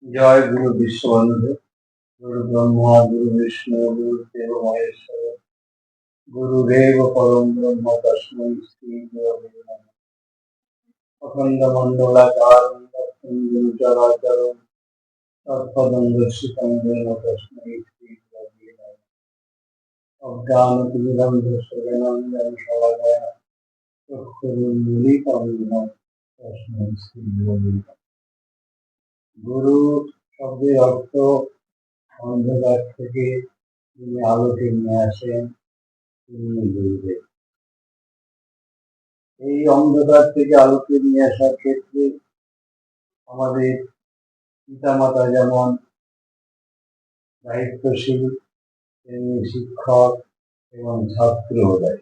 জয় গুরু বিশ্ববন্ধু, গুরু ব্রহ্মা, গুরু বিষ্ণু, গুরুদেব মহেশ্বর, গুরুদেব পরম ব্রহ্ম তস্मै শ্রী গুরবে নমঃ। অখণ্ড মণ্ডলাকারং তস্मै চরাচরং তৎপদং দর্শিতং येन তস্मै শ্রী গুরবে নমঃ। অজ্ঞানতিমিরন্ধস্য জ্ঞানাঞ্জনশলাকয়া চক্ষুरुन्मीलितं येन তস্मै শ্রী গুরবে নমঃ। গুরু শব্দের অর্থ অন্ধকার থেকে তিনি আলোকে নিয়ে আসেন, তিনি গুরুদেব। এই অন্ধকার থেকে আলোকে নিয়ে আসার ক্ষেত্রে আমাদের পিতামাতা যেমন দায়িত্বশীল, তেমনি শিক্ষক এবং ছাত্র দায়ী।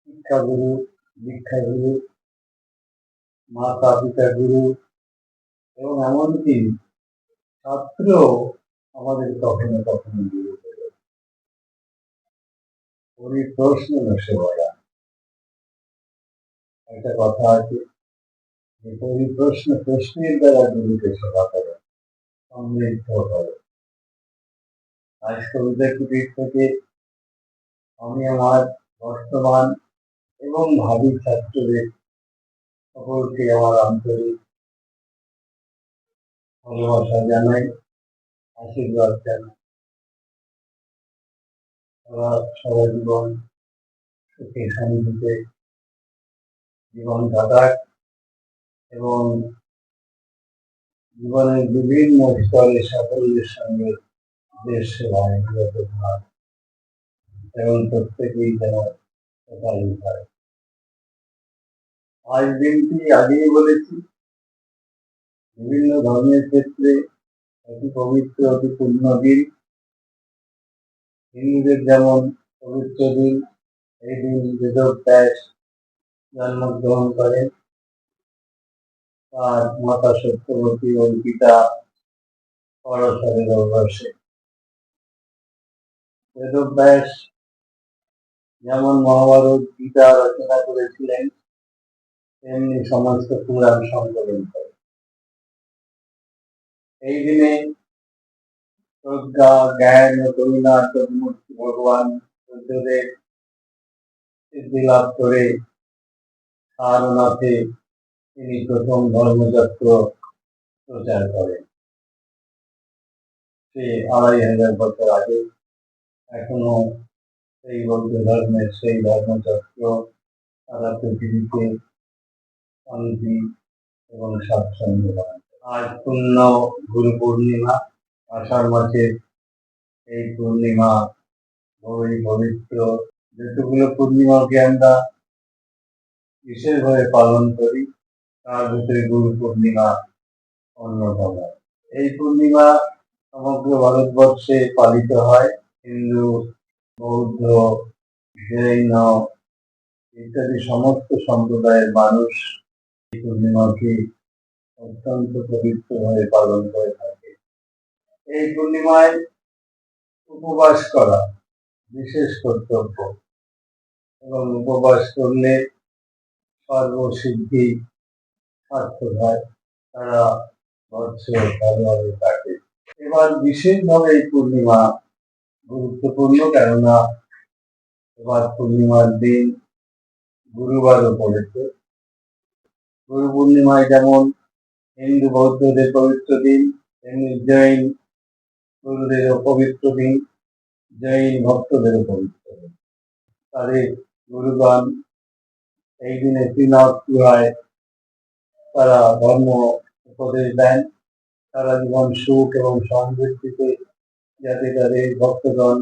শিক্ষাগুরু, দীক্ষাগুরু, মাতা পিতা গুরু এবং এমনকি ছাত্র আমাদের কখনো কখনো গুরু করে। পরিপ্রশ্ন নশে বলা একটা কথা আছে যে প্রশ্নের দ্বারা গুরুকে সেবা করে, সমৃদ্ধ করে। আজ কবিতা কুটির থেকে আমি আমার বর্তমান এবং ভাবি ছাত্রদের সকলকে আমার আন্তরিক ভালোবাসা জানাই, আশীর্বাদ জানাই। সারা জীবন সুখে শান্তিতে জীবন কাটাক এবং জীবনের বিভিন্ন স্তরে সাফল্যের সঙ্গে দেশ সেবায় নিরত থাক এবং প্রত্যেকেই যেন প্রচারিত হয়। আজ দিনটি আগেই বলেছি, বিভিন্ন ধর্মের ক্ষেত্রে অতি পবিত্র, অতি পূর্ণ দিন। হিন্দুদের যেমন পবিত্র দিন, এই দিন বেদব্যাস জন্মগ্রহণ করেন, তার মাতা সত্যবতী ও পিতা পরাশরের অভ্যাসে। বেদব্যাস যেমন মহাভারত গীতা রচনা করেছিলেন, তেমনি সমস্ত পুরাণ সংকলন করেন। এই দিনে প্রজ্ঞা, জ্ঞান ও করুণার প্রতিমূর্তি ভগবান বুদ্ধদেব সিদ্ধি লাভ করে সারনাথে তিনি প্রথম ধর্মচক্র প্রচার করেন। সে ২৫০০ বছর আগে এখনো সেই বৌদ্ধ ধর্মের সেই ধর্মচক্র সারা পৃথিবীতে শান্তি এবং স্বাচ্ছন্দ্য বানায়। আজ পূর্ণ গুরু পূর্ণিমা, আষাঢ় মাসের এই পূর্ণিমা খুবই পবিত্র। যতগুলো পূর্ণিমাকে আমরা বিশেষভাবে পালন করি, তার ভিতরে গুরু পূর্ণিমা অন্যতম। এই পূর্ণিমা সমগ্র ভারতবর্ষে পালিত হয়। হিন্দু, বৌদ্ধ, জৈন ইত্যাদি সমস্ত সম্প্রদায়ের মানুষ এই পূর্ণিমাকে অত্যন্ত পবিত্রভাবে পালন করে থাকে। এই পূর্ণিমায় উপবাস করা বিশেষ কর্তব্য এবং উপবাস করলে সর্বসিদ্ধি সার্থক হয়, তারা বৎসর ভালোভাবে কাটে। এবার বিশেষভাবে এই পূর্ণিমা গুরুত্বপূর্ণ, কেননা এবার পূর্ণিমার দিন গুরুবারও পড়েছে। গুরু পূর্ণিমায় যেমন হিন্দু বৌদ্ধদের পবিত্র দিন, তেমনি জৈন গুরুদেরও পবিত্র দিন, জৈন ভক্তদেরও পবিত্র দিন। তাদের গুরুগণ এই দিনে শ্রীনাথ গুহায় তারা ধর্ম উপদেশ দেন। সারা জীবন সুখ এবং সমৃদ্ধিতে যাতে তাদের ভক্তগণ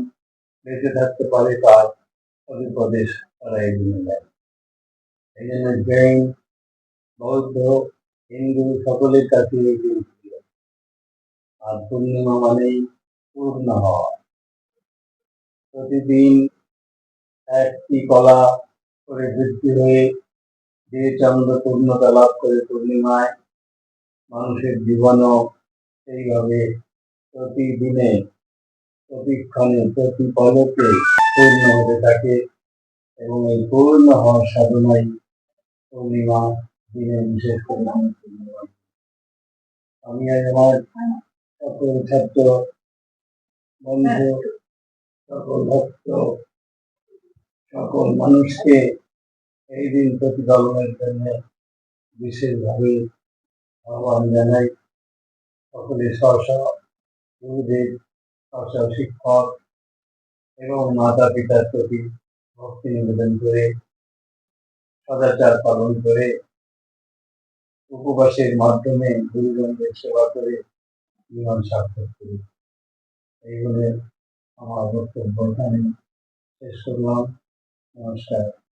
বেঁচে থাকতে পারে, তার উপদেশ তারা এই দিনে দেন। এই জন্য জৈন, বৌদ্ধ, হিন্দু সকলের কাছে এই দিন ছিল। আর পূর্ণিমা মানেই পূর্ণ হওয়া। প্রতিদিন একটি কলা করে বৃদ্ধি হয়ে যে চন্দ্র পূর্ণতা লাভ করে পূর্ণিমায়, মানুষের জীবনও সেইভাবে প্রতিদিনে, প্রতিক্ষণে, প্রতি পলকে পূর্ণ হতে থাকে এবং এই পূর্ণ হওয়ার সাধনাই পূর্ণিমা দিনে বিশেষ করে আমি আজ আমার সকল ছাত্র বন্ধু, সকল ভক্ত, সকল মানুষকে এই দিন প্রতিপালনের জন্য বিশেষভাবে আহ্বান জানাই। সকলে স্ব গুরুদেব, স্ব শিক্ষক এবং মাতা পিতার প্রতি ভক্তি নিবেদন করে, সদাচার পালন করে, উপবাসের মাধ্যমে গুরুজনদের সেবা করে জীবন সার্থক করি। এই বলে আমার বক্তব্য এখানে শেষ করলাম। নমস্কার।